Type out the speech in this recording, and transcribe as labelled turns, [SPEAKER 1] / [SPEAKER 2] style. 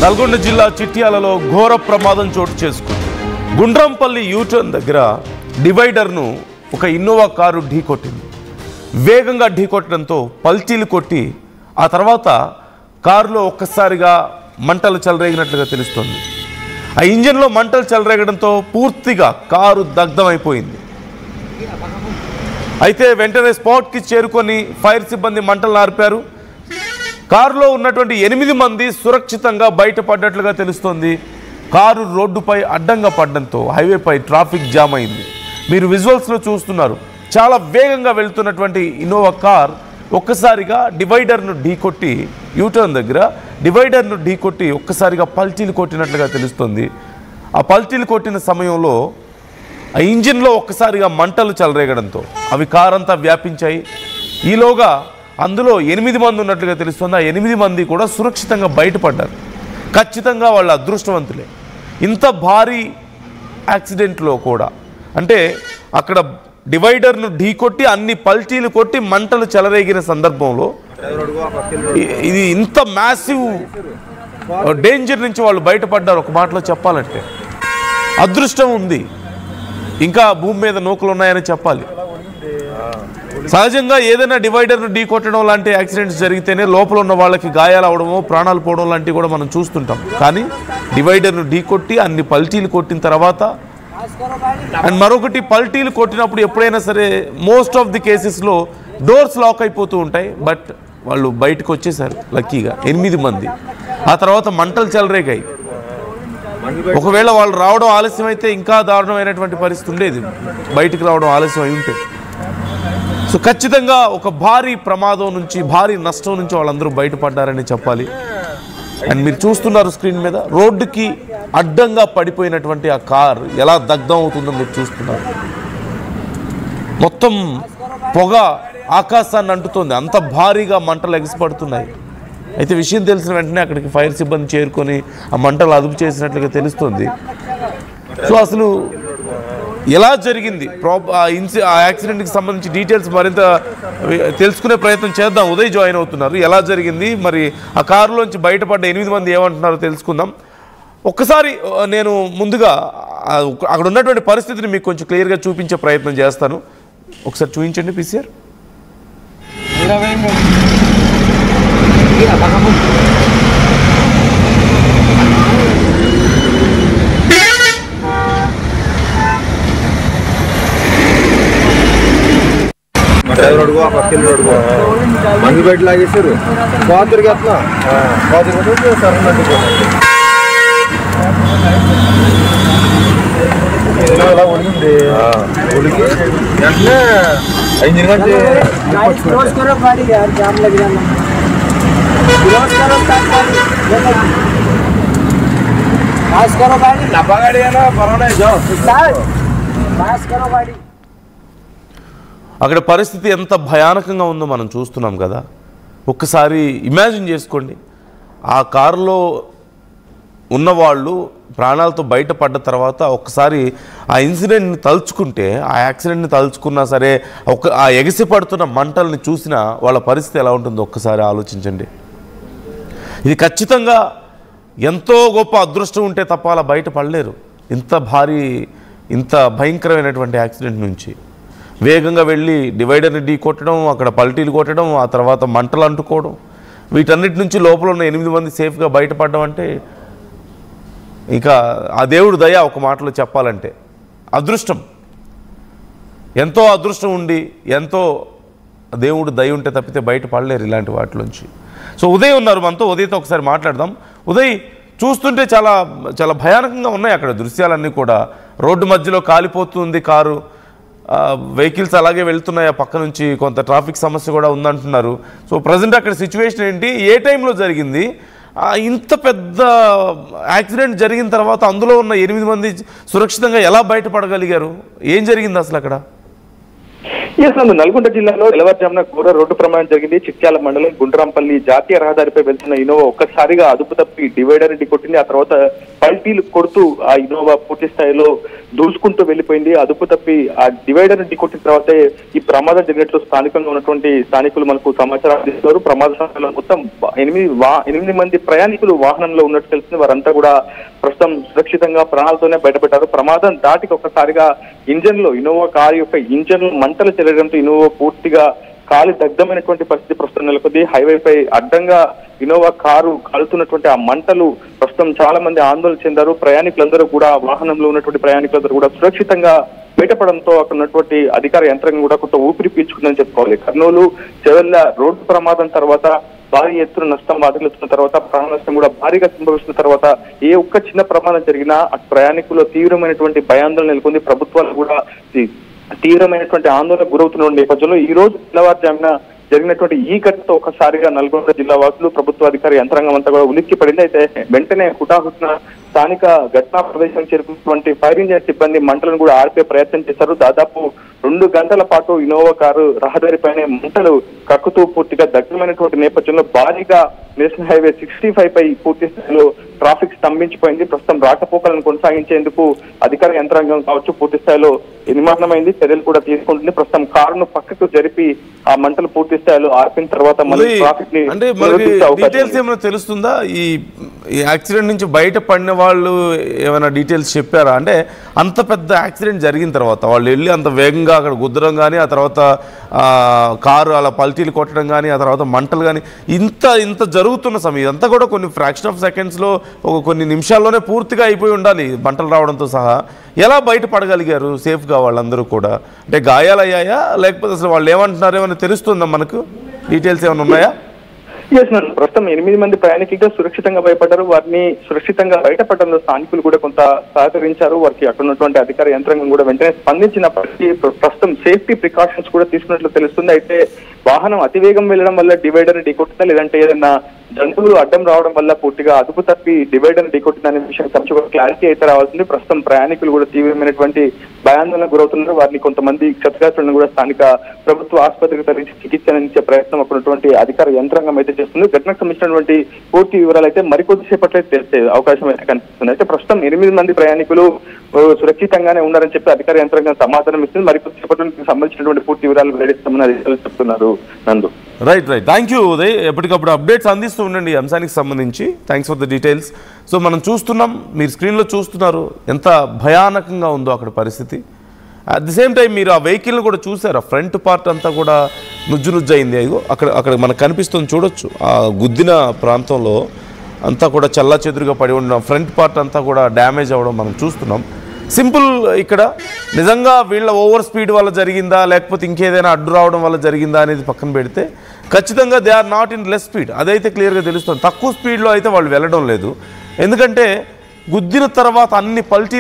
[SPEAKER 1] నల్గొండ జిల్లా చిట్యాలలో ఘోర ప్రమాదం చోటు చేసుకుంది. గుండ్రంపల్లి యూటర్న్ దగ్గర డివైడర్ను ఒక ఇన్నోవా కారు ఢీకొట్టింది. వేగంగా ఢీకొట్టడంతో పల్టీలు కొట్టి ఆ తర్వాత కారులో ఒక్కసారిగా మంటలు చెలరేగినట్లుగా తెలుస్తోంది. ఆ ఇంజన్లో మంటలు చెలరేగడంతో పూర్తిగా కారు దగ్ధమైపోయింది. అయితే వెంటనే స్పాట్కి చేరుకొని ఫైర్ సిబ్బంది మంటలు ఆర్పారు. కారులో ఉన్నటువంటి 8 మంది సురక్షితంగా బయటపడ్డట్లుగా తెలుస్తోంది. కారు రోడ్డుపై అడ్డంగా పడడంతో హైవేపై ట్రాఫిక్ జామ్ అయింది. మీరు విజువల్స్లో చూస్తున్నారు. చాలా వేగంగా వెళ్తున్నటువంటి ఇన్నోవా కార్ ఒక్కసారిగా డివైడర్ను ఢీకొట్టి యూటర్న్ దగ్గర డివైడర్ను ఢీకొట్టి ఒక్కసారిగా పల్టీలు కొట్టినట్లుగా తెలుస్తోంది. ఆ పల్టీలు కొట్టిన సమయంలో ఆ ఇంజిన్లో ఒక్కసారిగా మంటలు చెలరేగడంతో అవి కారంతా వ్యాపించాయి. ఈలోగా అందులో 8 మంది ఉన్నట్లుగా తెలుస్తుంది. ఆ 8 మంది కూడా సురక్షితంగా బయటపడ్డారు. ఖచ్చితంగా వాళ్ళ అదృష్టవంతులే. ఇంత భారీ యాక్సిడెంట్లో కూడా అంటే అక్కడ డివైడర్ను ఢీకొట్టి అన్ని పల్టీలు కొట్టి మంటలు చెలరేగిన సందర్భంలో ఇది ఇంత మ్యాసివ్ డేంజర్ నుంచి వాళ్ళు బయటపడ్డారు. ఒక మాటలో చెప్పాలంటే అదృష్టం ఉంది, ఇంకా భూమి మీద నూకలు ఉన్నాయని చెప్పాలి. సహజంగా ఏదైనా డివైడర్ను ఢీకొట్టడం లాంటి యాక్సిడెంట్స్ జరిగితేనే లోపల ఉన్న వాళ్ళకి గాయాలు అవడమో ప్రాణాలు పోవడం లాంటివి కూడా మనం చూస్తుంటాం. కానీ డివైడర్ను ఢీకొట్టి అన్ని పల్టీలు కొట్టిన తర్వాత అండ్ మరొకటి పల్టీలు కొట్టినప్పుడు ఎప్పుడైనా సరే మోస్ట్ ఆఫ్ ది కేసెస్లో డోర్స్ లాక్ అయిపోతూ ఉంటాయి. బట్ వాళ్ళు బయటకు వచ్చేసారు లక్కీగా 8 మంది. ఆ తర్వాత మంటలు చెలరేగాయి. ఒకవేళ వాళ్ళు రావడం ఆలస్యం అయితే ఇంకా దారుణమైనటువంటి పరిస్థితి ఉండేది, బయటికి రావడం ఆలస్యం అయి ఉంటే. సో ఖచ్చితంగా ఒక భారీ ప్రమాదం నుంచి భారీ నష్టం నుంచి వాళ్ళందరూ బయటపడ్డారని చెప్పాలి. అండ్ మీరు చూస్తున్నారు స్క్రీన్ మీద రోడ్డుకి అడ్డంగా పడిపోయినటువంటి ఆ కార్ ఎలా దగ్ధం అవుతుందో మీరు చూస్తున్నారు. మొత్తం పొగ ఆకాశాన్ని అంటుతోంది, అంత భారీగా మంటలు ఎగసిపడుతున్నాయి. అయితే విషయం తెలిసిన వెంటనే అక్కడికి ఫైర్ సిబ్బంది చేరుకొని ఆ మంటలు అదుపు చేసినట్లుగా తెలుస్తుంది. సో అసలు ఎలా జరిగింది ఆ యాక్సిడెంట్కి సంబంధించి డీటెయిల్స్ మరింత తెలుసుకునే ప్రయత్నం చేద్దాం. ఉదయ్ జాయిన్ అవుతున్నారు. ఎలా జరిగింది, మరి ఆ కారులోంచి బయటపడ్డ 8 మంది ఏమంటున్నారో తెలుసుకుందాం. ఒక్కసారి నేను ముందుగా అక్కడ ఉన్నటువంటి పరిస్థితిని మీకు కొంచెం క్లియర్గా చూపించే ప్రయత్నం చేస్తాను. ఒకసారి చూపించండి పీసీఆర్.
[SPEAKER 2] డ్రైవర్ ఆ పక్కన రోడ్డు మందు బయట లాగేశారు. బాతురికి ఎట్లా బాతురు సరన్నట్టు అలా ఉడిగింది. ఉడికి వెంటనే 5 గంటలు
[SPEAKER 1] అక్కడ పరిస్థితి ఎంత భయానకంగా ఉందో మనం చూస్తున్నాం కదా. ఒక్కసారి ఇమాజిన్ చేసుకోండి, ఆ కారులో ఉన్నవాళ్ళు ప్రాణాలతో బయటపడ్డ తర్వాత ఒక్కసారి ఆ ఇన్సిడెంట్ని తలుచుకుంటే, ఆ యాక్సిడెంట్ని తలుచుకున్నా సరే ఆ ఎగసి పడుతున్న మంటల్ని చూసినా వాళ్ళ పరిస్థితి ఎలా ఉంటుందో ఒక్కసారి ఆలోచించండి. ఇది ఖచ్చితంగా ఎంతో గొప్ప అదృష్టం ఉంటే తప్ప అలా బయటపడలేరు. ఇంత భారీ ఇంత భయంకరమైనటువంటి యాక్సిడెంట్ నుంచి వేగంగా వెళ్ళి డివైడర్ని ఢీ కొట్టడం, అక్కడ పల్టీలు కొట్టడం, ఆ తర్వాత మంటలు అంటుకోవడం, వీటన్నిటి నుంచి లోపల ఉన్న 8 మంది సేఫ్గా బయటపడడం అంటే ఇక ఆ దేవుడు దయ. ఒక మాటలో చెప్పాలంటే అదృష్టం, ఎంతో అదృష్టం ఉండి ఎంతో దేవుడు దయ ఉంటే తప్పితే బయటపడలేరు ఇలాంటి వాటిలోంచి. సో ఉదయ్ ఉన్నారు మనతో, ఉదయ్తో ఒకసారి మాట్లాడదాం. ఉదయ్, చూస్తుంటే చాలా చాలా భయానకంగా ఉన్నాయి అక్కడ దృశ్యాలన్నీ కూడా. రోడ్డు మధ్యలో కాలిపోతుంది కారు, వెహికల్స్ అలాగే వెళ్తున్నాయి. ఆ పక్క నుంచి కొంత ట్రాఫిక్ సమస్య కూడా ఉందంటున్నారు. సో ప్రజెంట్ అక్కడ సిచ్యువేషన్ ఏంటి, ఏ టైంలో జరిగింది, ఇంత పెద్ద యాక్సిడెంట్ జరిగిన తర్వాత అందులో ఉన్న 8 మంది సురక్షితంగా ఎలా బయటపడగలిగారు, ఏం జరిగింది అసలు అక్కడ?
[SPEAKER 3] నల్గొండ జిల్లాలో తెల్లవారుజామున ఘోర రోడ్డు ప్రమాదం జరిగింది. చిట్యాల మండలం గుండ్రాంపల్లి జాతీయ రహదారిపై వెళ్తున్న ఇన్నోవా ఒక్కసారిగా అదుపు తప్పి డివైడర్ ఢీకొట్టింది. ఆ తర్వాత పల్టీలు కొడుతూ ఆ ఇన్నోవా పూర్తి స్థాయిలో దూసుకుంటూ వెళ్ళిపోయింది. అదుపు తప్పి ఆ డివైడర్ ఢీ కొట్టిన తర్వాతే ఈ ప్రమాదం జరిగినట్లు స్థానికంగా ఉన్నటువంటి స్థానికులు మనకు సమాచారం అందిస్తున్నారు. ప్రమాద సమయంలో మొత్తం 8 మంది ప్రయాణికులు వాహనంలో ఉన్నట్టు తెలిసింది. వారంతా కూడా ప్రస్తుతం సురక్షితంగా ప్రాణాలతోనే బయటపెట్టారు. ప్రమాదం దాటికి ఒక్కసారిగా ఇన్నోవా కారు యొక్క ఇంజన్ లో మంటలు చెల్లడంతో ఇన్నోవా పూర్తిగా కాలి దగ్ధమైనటువంటి పరిస్థితి ప్రస్తుతం నెలకొంది. హైవేపై అడ్డంగా ఇన్నోవా కారు కాలుతున్నటువంటి ఆ మంటలు ప్రస్తుతం చాలా మంది ఆందోళన చెందారు. ప్రయాణికులందరూ కూడా వాహనంలో ఉన్నటువంటి ప్రయాణికులందరూ కూడా సురక్షితంగా బయటపడంతో అక్కడ ఉన్నటువంటి అధికార యంత్రాంగం కూడా కొంత ఊపిరి పీల్చుకుందని చెప్పుకోవాలి. కర్నూలు చెవెళ్ళ రోడ్డు ప్రమాదం తర్వాత భారీ ఎత్తున నష్టం వాటిల్లుతున్న తర్వాత ప్రాణ నష్టం కూడా భారీగా సంభవిస్తున్న తర్వాత ఏ ఒక్క చిన్న ప్రమాదం జరిగినా అటు ప్రయాణికుల్లో తీవ్రమైనటువంటి భయాందోళన నెలకొంది. ప్రభుత్వాలు కూడా తీవ్రమైనటువంటి ఆందోళనకు గురవుతున్న నేపథ్యంలో ఈ రోజు తెల్లవారుజామున జరిగినటువంటి ఈ ఘటనతో ఒకసారిగా నల్గొండ జిల్లా వాసులు ప్రభుత్వ అధికార యంత్రాంగం అంతా కూడా ఉలిక్కి పడింది. అయితే వెంటనే హుటాహుటిన స్థానిక ఘటనా ప్రదేశానికి చేరుకున్నటువంటి ఫైర్ ఇంజిన్ సిబ్బంది మంటలను కూడా ఆర్పే ప్రయత్నం చేశారు. దాదాపు 2 గంటల పాటు ఇన్నోవా కారు రహదారిపైనే మంటలు కక్కుతూ పూర్తిగా దగ్ధమైనటువంటి నేపథ్యంలో భారీగా నేషనల్ హైవే 65 పై పూర్తి స్థాయిలో ట్రాఫిక్ స్తంభించిపోయింది. ప్రస్తుతం రాకపోకలను కొనసాగించేందుకు అధికార యంత్రాంగం కావచ్చు పూర్తి స్థాయిలో నిమగ్నమైంది. చర్యలు కూడా తీసుకుంటుంది. ప్రస్తుతం కారును పక్కకు జరిపి ఆ మంటలు పూర్తి స్థాయిలో ఆర్పిన తర్వాత మళ్ళీ ట్రాఫిక్ ని
[SPEAKER 1] డీటెయిల్స్ ఏమైనా తెలుస్తుందా? ఈ యాక్సిడెంట్ నుంచి బయట పడిన వాళ్ళు ఏమైనా డీటెయిల్స్ చెప్పారా? అంటే అంత పెద్ద యాక్సిడెంట్ జరిగిన తర్వాత వాళ్ళు వెళ్ళి అంత వేగంగా అక్కడ గుద్దడం కానీ, ఆ తర్వాత కారు అలా పల్టీలు కొట్టడం కానీ, ఆ తర్వాత మంటలు కానీ, ఇంత జరుగుతున్న సమయం అంతా కూడా కొన్ని ఫ్రాక్షన్ ఆఫ్ సెకండ్స్లో కొన్ని నిమిషాల్లోనే పూర్తిగా అయిపోయి ఉండాలి మంటలు రావడంతో సహా. ఎలా బయటపడగలిగారు సేఫ్గా వాళ్ళందరూ కూడా? అంటే గాయాలయ్యాయా లేకపోతే అసలు వాళ్ళు ఏమంటున్నారు ఏమైనా తెలుస్తుందా మనకు? డీటెయిల్స్ ఏమైనా ఉన్నాయా?
[SPEAKER 3] ప్రస్తుతం 8 మంది ప్రయాణికులుగా సురక్షితంగా భయపడ్డారు. వారిని సురక్షితంగా బయటపడడంలో స్థానికులు కూడా కొంత సహకరించారు. వారికి అక్కడ ఉన్నటువంటి అధికార యంత్రాంగం కూడా వెంటనే స్పందించినప్పటికీ ప్రస్తుతం సేఫ్టీ ప్రికాషన్స్ కూడా తీసుకున్నట్లు తెలుస్తుంది. అయితే వాహనం అతివేగం వెళ్లడం వల్ల డివైడర్ ఢీకొట్టిందా లేదంటే ఏదైనా జంతువులు అడ్డం రావడం వల్ల పూర్తిగా అదుపు తప్పి డివైడర్ ఢీకొట్టిందా అనే విషయం కొంచెం క్లారిటీ అయితే రావాల్సింది. ప్రస్తుతం ప్రయాణికులు కూడా తీవ్రమైనటువంటి భయాందోళనకు గురవుతున్నారు. వారిని కొంతమంది క్షతగాత్రులను కూడా స్థానిక ప్రభుత్వ ఆసుపత్రికి తరలించి చికిత్స అందించే ప్రయత్నం అక్కడున్నటువంటి అధికార యంత్రాంగం అయితే చేస్తుంది. ఘటనకు సంబంధించినటువంటి పూర్తి వివరాలు అయితే మరికొద్దిసేపట్లో తెలిసే అవకాశం అయితే కనిపిస్తుంది. అయితే ప్రస్తుతం 8 మంది ప్రయాణికులు సురక్షితంగానే ఉన్నారని చెప్పి అధికార యంత్రాంగం సమాచారం ఇస్తుంది. మరికొద్దిసేపట్లో సంబంధించినటువంటి పూర్తి వివరాలు వెల్లడిస్తామని అధికారులు చెప్తున్నారు. నందు,
[SPEAKER 1] రైట్. Thank you Uday. ఎప్పటికప్పుడు అప్డేట్స్ అందిస్తూ ఉండండి ఈ అంశానికి సంబంధించి. Thanks for the details. So మనం చూస్తున్నాం, మీరు స్క్రీన్లో చూస్తున్నారు ఎంత భయానకంగా ఉందో అక్కడ పరిస్థితి. అట్ ది సేమ్ టైం మీరు ఆ వెహికల్ని కూడా చూసారు. ఆ ఫ్రంట్ పార్ట్ అంతా కూడా నుజ్జు అయింది. అదిగో అక్కడ మనకు కనిపిస్తుంది, చూడొచ్చు. ఆ గుద్దిన ప్రాంతంలో అంతా కూడా చల్లా చెదురుగా పడి ఉండడం, ఫ్రంట్ పార్ట్ అంతా కూడా డ్యామేజ్ అవ్వడం మనం చూస్తున్నాం. సింపుల్, ఇక్కడ నిజంగా వీళ్ళ ఓవర్ స్పీడ్ వల్ల జరిగిందా లేకపోతే ఇంకేదైనా అడ్డు రావడం వల్ల జరిగిందా అనేది పక్కన పెడితే ఖచ్చితంగా they are not in less speed, అదైతే క్లియర్గా తెలుస్తుంది. తక్కువ స్పీడ్లో అయితే వాళ్ళు వెళ్ళడం లేదు. ఎందుకంటే గుద్దిన తర్వాత అన్ని పల్టీ